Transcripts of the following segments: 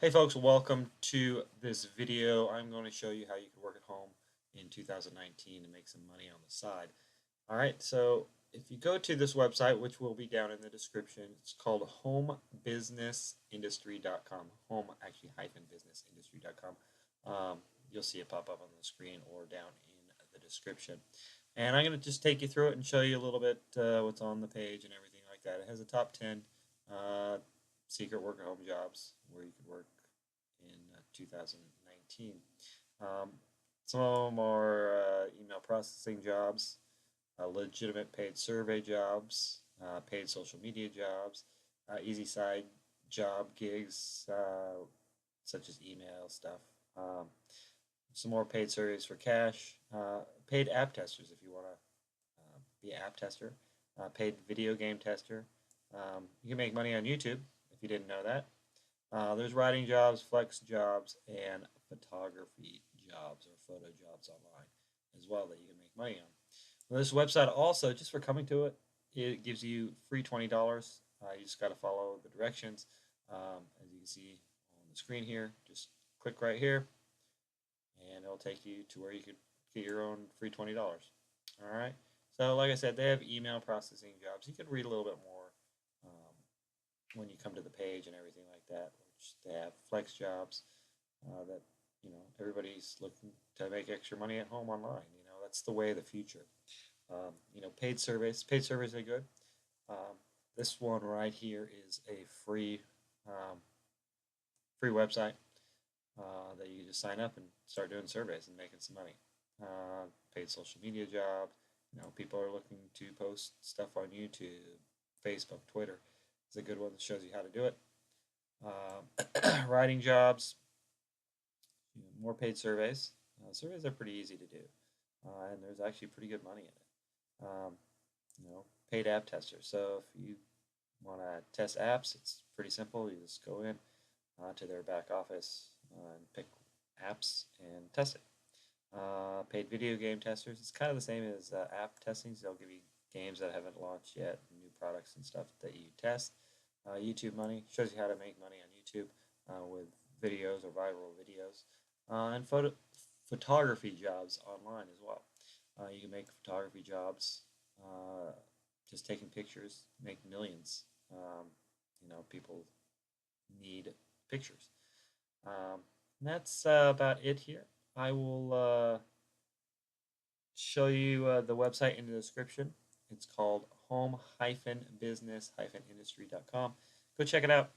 Hey folks, welcome to this video. I'm going to show you how you can work at home in 2019 and make some money on the side. Alright, so if you go to this website, which will be down in the description, it's called homebusinessindustry.com. Home, actually, hyphen businessindustry.com. You'll see it pop up on the screen or down in the description. And I'm going to just take you through it and show you a little bit what's on the page and everything like that. It has a top 10 secret work at home jobs where you could work in 2019. Um, some of them are email processing jobs, legitimate paid survey jobs, paid social media jobs, easy side job gigs such as email stuff. Some more paid surveys for cash, paid app testers if you want to be an app tester, paid video game tester. You can make money on YouTube if you didn't know that. There's writing jobs, flex jobs, and photography jobs or photo jobs online as well that you can make money on. Well, this website also, just for coming to it, it gives you free $20. You just got to follow the directions. As you can see on the screen here, just click right here, and it'll take you to where you could get your own free $20. All right. So, like I said, they have email processing jobs. You could read a little bit more when you come to the page and everything like that. Which they have flex jobs that everybody's looking to make extra money at home online. That's the way of the future. Paid surveys. Paid surveys are good. Um, this one right here is a um, free website that you just sign up and start doing surveys and making some money. Paid social media job. People are looking to post stuff on YouTube, Facebook, Twitter. It's a good one that shows you how to do it. Writing jobs, more paid surveys. Surveys are pretty easy to do, and there's actually pretty good money in it. Paid app tester. So if you want to test apps, it's pretty simple. You just go in to their back office and pick apps and test it. Paid video game testers. It's kind of the same as app testing. So they'll give you games that haven't launched yet, new products and stuff that you test. YouTube money shows you how to make money on YouTube with videos or viral videos, and photography jobs online as well. You can make photography jobs, just taking pictures, make millions. People need pictures. That's about it here. I will show you the website in the description. It's called home-business-industry.com. Go check it out.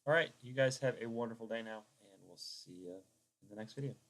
All right, you guys have a wonderful day now, and we'll see you in the next video.